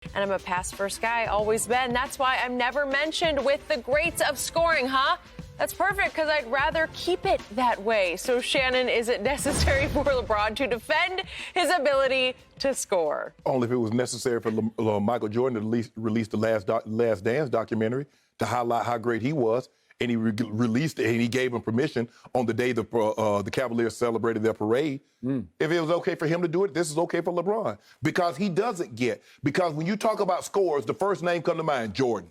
And I'm a pass-first guy, always been. That's why I'm never mentioned with the greats of scoring, huh? That's perfect, because I'd rather keep it that way. So, Shannon, is it necessary for LeBron to defend his ability to score? Only if it was necessary for Michael Jordan to release the Last Dance documentary to highlight how great he was. And he released it, and he gave him permission on the day the Cavaliers celebrated their parade. If it was okay for him to do it, this is okay for LeBron. Because he doesn't get. Because when you talk about scores, the first name come to mind, Jordan,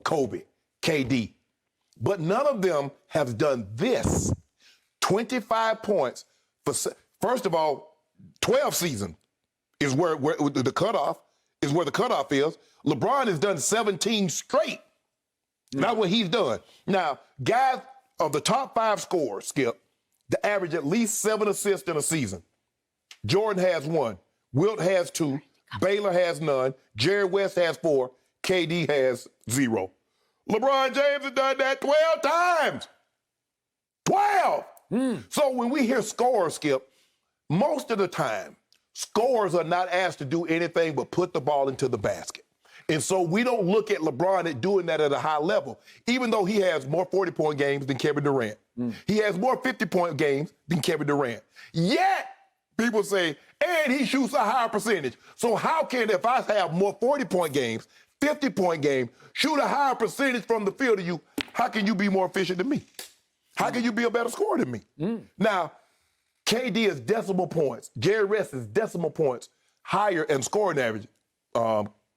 Kobe, KD. But none of them have done this. 25 points for, first of all, 12 seasons is where the cutoff is. LeBron has done 17 straight. Not what he's done. Now, guys of the top 5 scorers, Skip, the average at least 7 assists in a season. Jordan has 1. Wilt has 2. Bayless has none. Jerry West has 4. KD has 0. LeBron James has done that 12 times. 12! So when we hear scorers, Skip, most of the time, scorers are not asked to do anything but put the ball into the basket. And so we don't look at LeBron at doing that at a high level, even though he has more 40-point games than Kevin Durant. He has more 50-point games than Kevin Durant. Yet, people say, and he shoots a higher percentage. So how can, if I have more 40-point games, 50-point game, shoot a higher percentage from the field than you, how can you be more efficient than me? How can you be a better scorer than me? Now, KD is decimal points. Jerry West is decimal points higher in scoring average.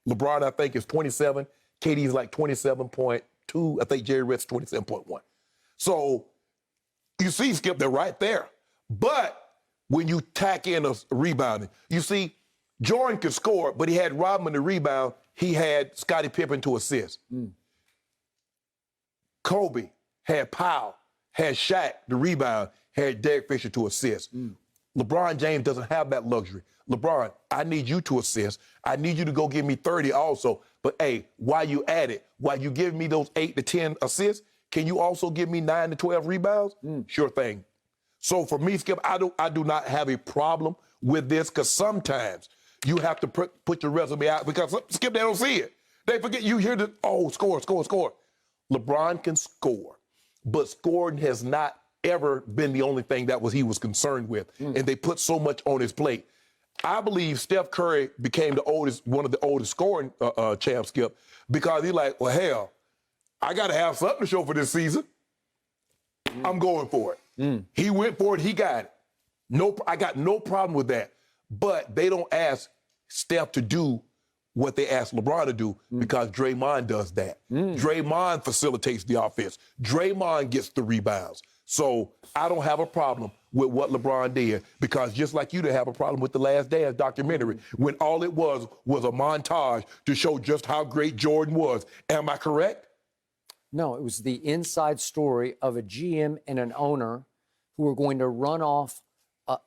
LeBron, I think, is 27. KD's like 27.2. I think Jerry West's 27.1. So you see, Skip, they're right there. But when you tack in a rebounding, you see, Jordan could score, but he had Rodman to rebound. He had Scottie Pippen to assist. Kobe had Powell, had Shaq to rebound, had Derek Fisher to assist. LeBron James doesn't have that luxury. LeBron, I need you to assist. I need you to go give me 30 also. But, hey, while you at it, while you give me those 8 to 10 assists, can you also give me 9 to 12 rebounds? Sure thing. So for me, Skip, I do not have a problem with this, because sometimes you have to put your resume out, because, Skip, they don't see it. They forget. You hear the, score. LeBron can score, but scoring has not ever been the only thing that he was concerned with. And they put so much on his plate. I believe Steph Curry became one of the oldest scoring champs, Skip, because he's like, well, hell, I got to have something to show for this season. I'm going for it. He went for it. He got it. I got no problem with that. But they don't ask Steph to do what they ask LeBron to do, because Draymond does that. Draymond facilitates the offense. Draymond gets the rebounds. So I don't have a problem with what LeBron did, because just like you didn't have a problem with the Last Dance documentary, when all it was a montage to show just how great Jordan was. Am I correct? No, it was the inside story of a GM and an owner who were going to run off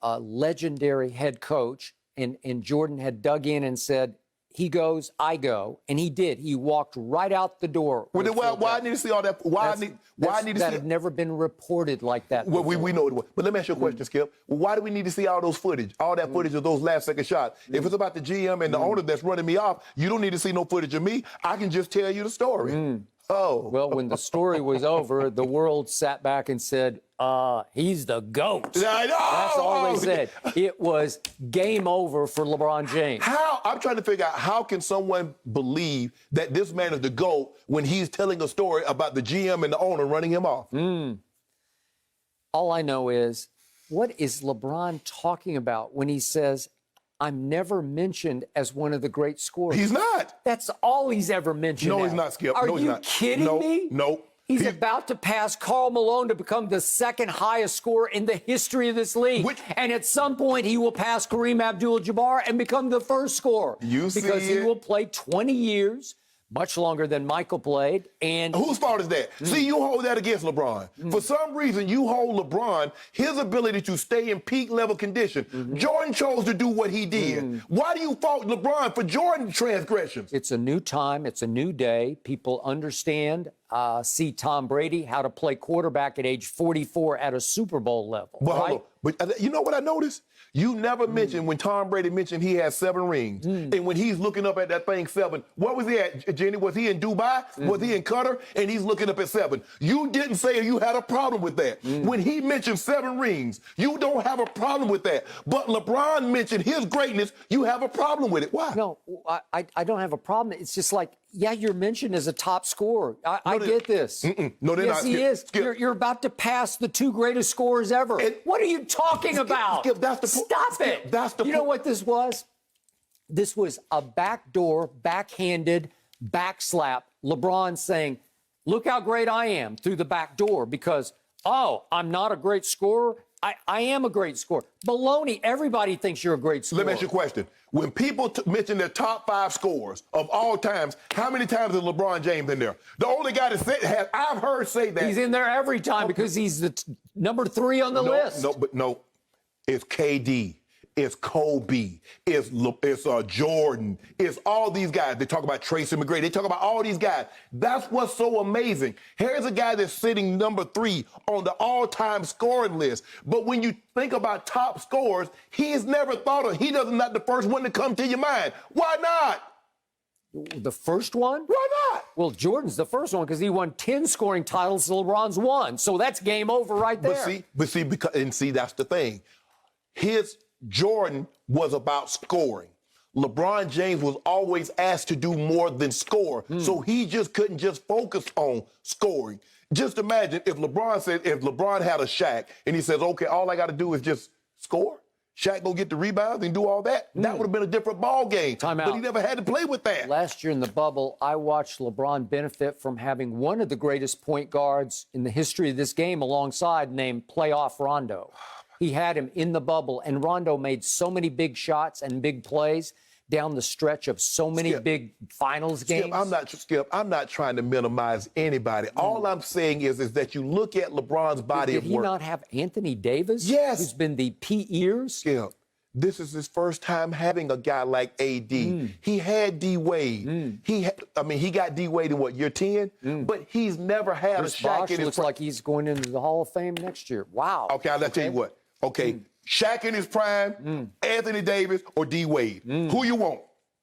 a legendary head coach, and Jordan had dug in and said, he goes, I go, and he did. He walked right out the door. Well, why I need to see all that? Why I need to see that? Had never been reported like that. Well, we know it was. But let me ask you a question, Skip. Well, why do we need to see all that footage of those last-second shots? If it's about the GM and the owner that's running me off, you don't need to see no footage of me. I can just tell you the story. Well, when the story was over, the world sat back and said, he's the GOAT. I know. That's all they said. It was game over for LeBron James. I'm trying to figure out, how can someone believe that this man is the GOAT when he's telling a story about the GM and the owner running him off? All I know is, what is LeBron talking about when he says, I'm never mentioned as one of the great scorers? He's not. That's all he's ever mentioned. No, he's not, Skip. Are no, you not. kidding me? No. He's about to pass Karl Malone to become the second highest scorer in the history of this league. And at some point, he will pass Kareem Abdul-Jabbar and become the first scorer. Because he will play 20 years, much longer than Michael played. And whose fault is that? See, you hold that against LeBron. For some reason, you hold LeBron, his ability to stay in peak level condition. Jordan chose to do what he did. Why do you fault LeBron for Jordan's transgressions? It's a new time. It's a new day. People understand, see Tom Brady, how to play quarterback at age 44 at a Super Bowl level. But, right? But you know what I noticed? You never mentioned when Tom Brady mentioned he had 7 rings. And when he's looking up at that thing 7, what was he at, Jenny? Was he in Dubai? Was he in Qatar? And he's looking up at 7. You didn't say you had a problem with that. When he mentioned 7 rings, you don't have a problem with that. But LeBron mentioned his greatness, you have a problem with it. Why? No, I don't have a problem. It's just like, yeah, you're mentioned as a top scorer. I get this. No, they're yes, not. he is. Skip. You're about to pass the 2 greatest scorers ever. What are you talking about? Skip, that's the Stop it. That's the you know what this was? This was a backdoor, backhanded back slap. LeBron saying, look how great I am through the back door because, oh, I'm not a great scorer. I am a great scorer. Baloney. Everybody thinks you're a great scorer. Let me ask you a question. When people mention their top 5 scorers of all times, how many times is LeBron James in there? The only guy that I've heard say that. He's in there every time because he's the number 3 on the list. No. It's KD. It's Kobe. It's Jordan. It's all these guys. They talk about Tracy McGrady. They talk about all these guys. That's what's so amazing. Here's a guy that's sitting number 3 on the all-time scoring list. But when you think about top scorers, he's never thought of. He doesn't not the first one to come to your mind. Why not? The first one? Why not? Well, Jordan's the first one because he won 10 scoring titles. LeBron's 1, so that's game over right there. But see, that's the thing. Jordan was about scoring. LeBron James was always asked to do more than score, so he just couldn't just focus on scoring. Just imagine if LeBron had a Shaq and he says, okay, all I got to do is just score. Shaq go get the rebounds and do all that. That would have been a different ball game. Time out. But he never had to play with that. Last year in the bubble, I watched LeBron benefit from having one of the greatest point guards in the history of this game alongside, named Playoff Rondo. He had him in the bubble, and Rondo made so many big shots and big plays down the stretch of so many big finals games. I'm not trying to minimize anybody. All I'm saying is that you look at LeBron's body of work. Did he not have Anthony Davis? Yes. Who's been the P-ears? Skip, this is his first time having a guy like AD. He had D-Wade. He got D-Wade in year 10? But he's never had Chris a Shaq Bosh in his looks like he's going into the Hall of Fame next year. Wow. Okay, I'll tell you what. Okay, Shaq in his prime, Anthony Davis, or D-Wade. Who you want?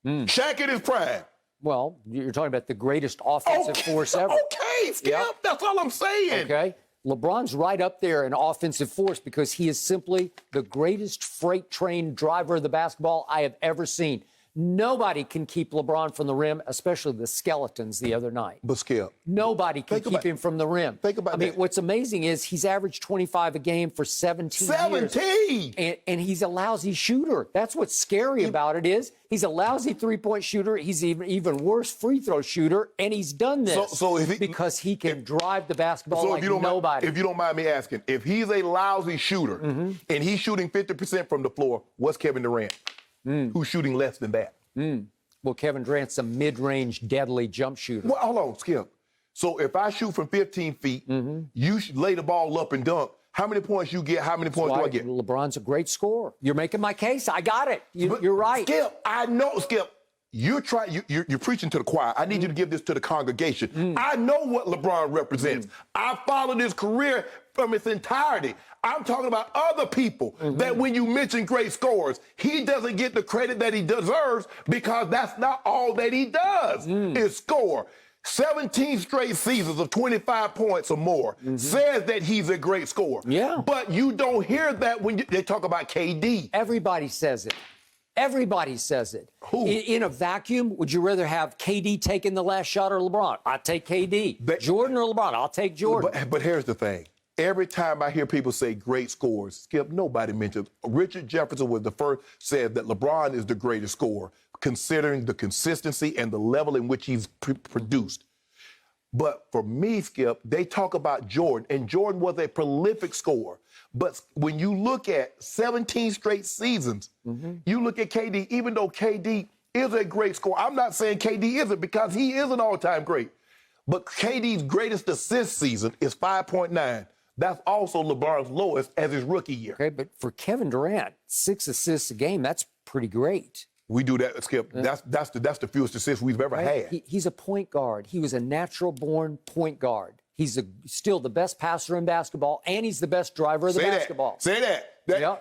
Shaq in his prime. Well, you're talking about the greatest offensive force ever. Okay, Skip, that's all I'm saying. Okay. LeBron's right up there in offensive force because he is simply the greatest freight train driver of the basketball I have ever seen. Nobody can keep LeBron from the rim, especially the skeletons the other night. But Skip, nobody can keep him from the rim. Think about that. What's amazing is he's averaged 25 a game for 17 years. 17! And he's a lousy shooter. That's what's scary about it is he's a lousy three-point shooter. He's even worse free throw shooter, and he's done this because he can drive the basketball like nobody. If you don't mind me asking, if he's a lousy shooter and he's shooting 50% from the floor, what's Kevin Durant? Who's shooting less than that? Well, Kevin Durant's a mid-range, deadly jump shooter. Well, hold on, Skip. So if I shoot from 15 feet, you should lay the ball up and dunk. How many points you get? How many points do I get? LeBron's a great scorer. You're making my case. I got it. You're right. Skip, I know, Skip. You're preaching to the choir. I need you to give this to the congregation. I know what LeBron represents. I followed his career from its entirety. I'm talking about other people that when you mention great scorers, he doesn't get the credit that he deserves because that's not all that he does is score. 17 straight seasons of 25 points or more says that he's a great scorer. Yeah. But you don't hear that when they talk about KD. Everybody says it. Everybody says it. Who? In a vacuum, would you rather have KD taking the last shot or LeBron? I'll take KD. Jordan or LeBron? I'll take Jordan. But here's the thing. Every time I hear people say great scores, Skip, nobody mentions. Richard Jefferson was the first said that LeBron is the greatest scorer, considering the consistency and the level in which he's produced. But for me, Skip, they talk about Jordan, and Jordan was a prolific scorer. But when you look at 17 straight seasons, you look at KD, even though KD is a great scorer, I'm not saying KD isn't because he is an all-time great. But KD's greatest assist season is 5.9. That's also LeBron's lowest as his rookie year. Okay, but for Kevin Durant, 6 assists a game, that's pretty great. We do that, Skip. That's the fewest assists we've ever had. He's a point guard. He was a natural-born point guard. He's still the best passer in basketball, and he's the best driver of the basketball. Say that.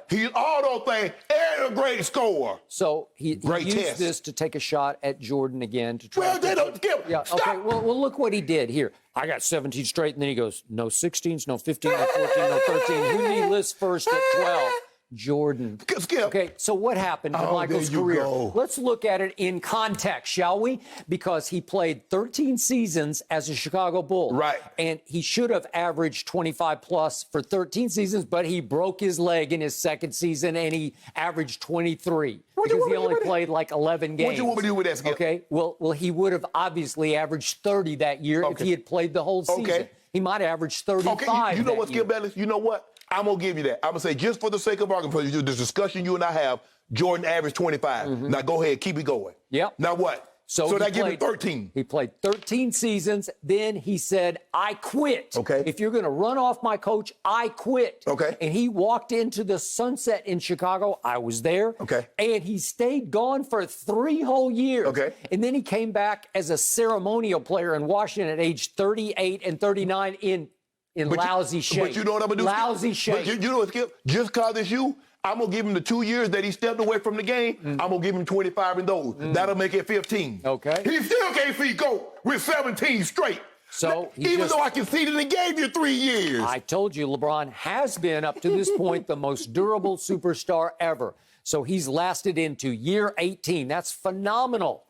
He's all those things and a great scorer. So he used this to take a shot at Jordan again to try. Well, they don't skip. Yeah. Stop. Okay. Well, look what he did here. I got 17 straight, and then he goes, no 16s, no 15, no 14, no 13. Who did he list first at 12? Jordan. Skip. Okay, so what happened to Michael's career? Let's look at it in context, shall we? Because he played 13 seasons as a Chicago Bull. Right. And he should have averaged 25 plus for 13 seasons, but he broke his leg in his second season and he averaged 23 because he only played like 11 games. What you want me to do with that, Skip? Okay, well, he would have obviously averaged 30 that year if he had played the whole season. Okay. He might have averaged 35. Okay, you know what, year. Skip Bayless? You know what? I'm going to give you that. I'm going to say, just for the sake of argument, for the discussion you and I have, Jordan averaged 25. Now, go ahead. Keep it going. Yep. Now what? So that gives him 13. He played 13 seasons. Then he said, I quit. Okay. If you're going to run off my coach, I quit. Okay. And he walked into the sunset in Chicago. I was there. Okay. And he stayed gone for 3 whole years. Okay. And then he came back as a ceremonial player in Washington at age 38 and 39 in lousy shape. But you know what I'm going to do? Lousy shape. But you know what, Skip? Just because it's you, I'm going to give him the 2 years that he stepped away from the game. I'm going to give him 25 in those. That'll make it 15. Okay. He still can't see go with 17 straight. So even though I conceded and gave you 3 years. I told you LeBron has been, up to this point, the most durable superstar ever. So he's lasted into year 18. That's phenomenal.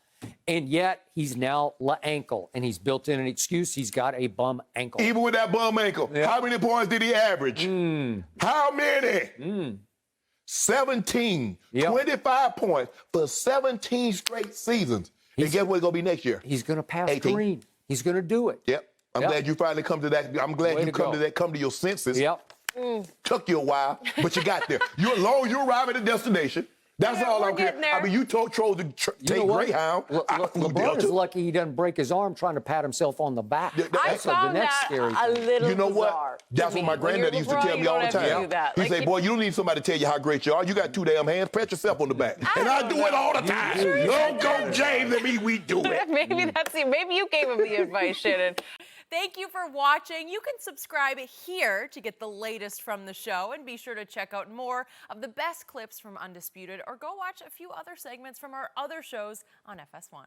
And yet he's now ankle, and he's built in an excuse. He's got a bum ankle. Even with that bum ankle, how many points did he average? How many? 17. 25 points for 17 straight seasons. And guess what it's going to be next year? He's going to pass 18. Green. He's going to do it. Yep. I'm glad you finally come to that. I'm glad you come to your senses. Yep. Took you a while, but you got there. You arrive at a destination. That's all I'm getting. I mean, you told Trolls to take Greyhound. LeBron is lucky he doesn't break his arm trying to pat himself on the back. I found that a little You know bizarre what? That's what my granddaddy used to tell me all the time. He say, boy, you don't need somebody to tell you how great you are. You got 2 damn hands. Pat yourself on the back. And I do it all the time. Don't go, James, and me, we do it. Maybe you gave him the advice, Shannon. Thank you for watching. You can subscribe here to get the latest from the show, and be sure to check out more of the best clips from Undisputed, or go watch a few other segments from our other shows on FS1.